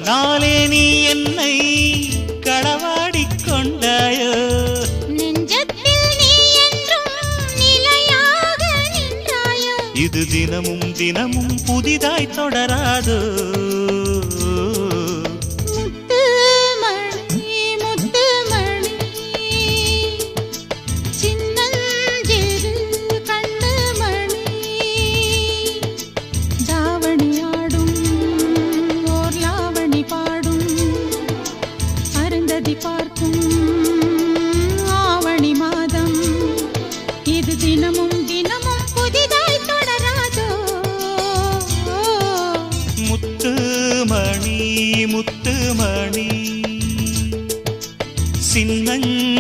கண்ணாலே நீ என்னை களவாடிக் கொண்டாயோ நெஞ்சத்தில் நீ என்றும் நிலையாக நின்றாயோ இது தினமும் தினமும் புதிதாய் தொடராதோ முத்துமணி சின்னஞ்சிறு